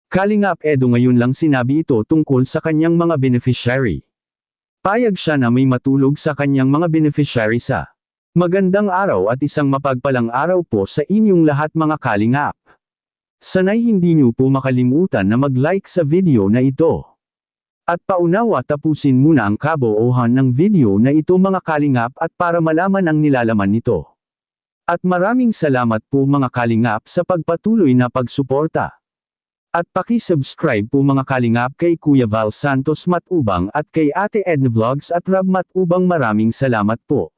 Kalingap Edo ngayon lang sinabi ito tungkol sa kanyang mga beneficiary. Payag siya na may matulog sa kanyang mga beneficiary sa magandang araw at isang mapagpalang araw po sa inyong lahat mga kalingap. Sana'y hindi niyo po makalimutan na mag-like sa video na ito. At paunawa tapusin muna ang kabuuhan ng video na ito mga kalingap at para malaman ang nilalaman nito. At maraming salamat po mga kalingap sa pagpatuloy na pagsuporta. At paki-subscribe po mga kalingap kay Kuya Val Santos Matubang at kay Ate Edna Vlogs at Rob Matubang maraming salamat po.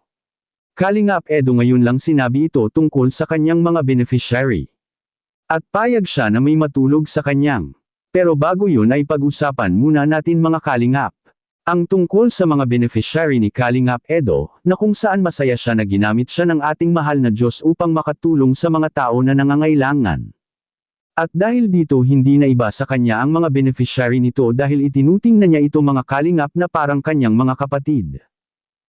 Kalingap Edo ngayon lang sinabi ito tungkol sa kanyang mga beneficiary. At payag siya na may matulog sa kanyang. Pero bago yun ay pag-usapan muna natin mga kalingap. Ang tungkol sa mga beneficiary ni Kalingap Edo, na kung saan masaya siya na ginamit siya ng ating mahal na Diyos upang makatulong sa mga tao na nangangailangan. At dahil dito hindi na iba sa kanya ang mga beneficiary nito dahil itinuting na niya ito mga kalingap na parang kanyang mga kapatid.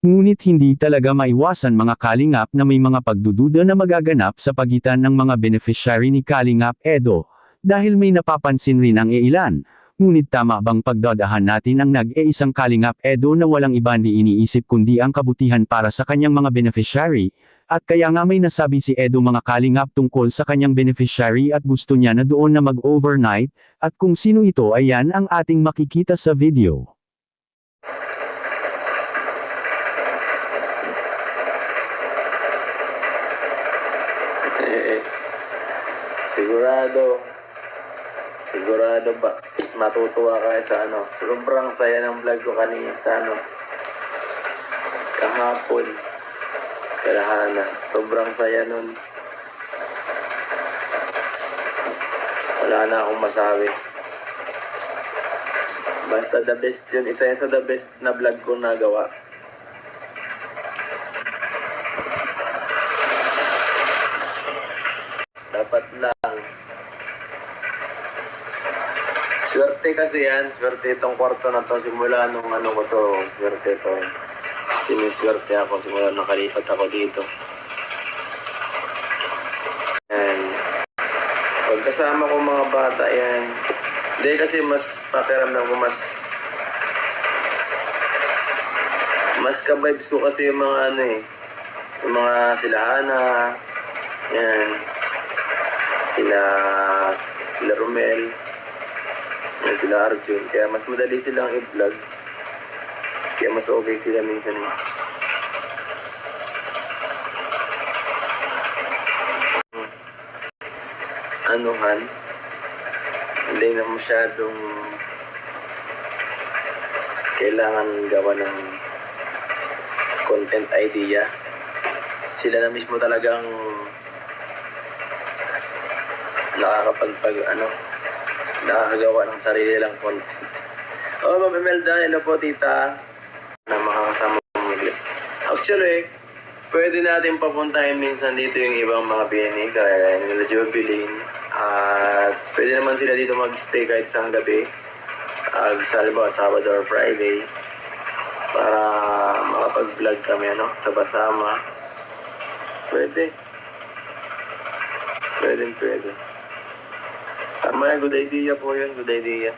Ngunit hindi talaga maiwasan mga kalingap na may mga pagdududa na magaganap sa pagitan ng mga beneficiary ni Kalingap Edo, dahil may napapansin rin ang ilan. Ngunit tama bang pagdadahan natin ang nag-iisang Kalingap Edo na walang iba ni iniisip kundi ang kabutihan para sa kanyang mga beneficiary? At kaya nga may nasabi si Edo mga kalingap tungkol sa kanyang beneficiary at gusto niya na doon na mag-overnight, at kung sino ito ay yan ang ating makikita sa video. Sigurado ba matutuwa ka sa sobrang saya ng vlog ko kanina sa kahapon, kalahana, sobrang saya nun. Wala na akong masabi, basta the best yun, isa yun sa the best na vlog ko nagawa. Dapat lang swerte kasi yan, swerte itong kwarto na to simula nung ko to, swerte to. Siniswerte ako simula nakalipat ako dito. And pagkasama ko mga bata yan, hindi kasi mas pakiramdam ko mas ka-vibes ko kasi yung mga yung mga sila Hana, yan, sila Romel, yan, sila Arjun, kaya mas madali silang i-vlog, kaya mas okay sila minsan hindi na masyadong kailangan gawa ng content idea. Sila na mismo talagang nakakagawa ng sarili lang content. Ma'am Imelda, hello po tita, na makakasama mo. Actually, pwede natin papuntahin minsan dito yung ibang mga bini, kaya nila Jubilin. At pwede naman sila dito mag-stay kahit isang gabi, salba, Sabado or Friday, para makapag-vlog kami, sabasama. Pwede. Tama yan, good idea po yun, good idea.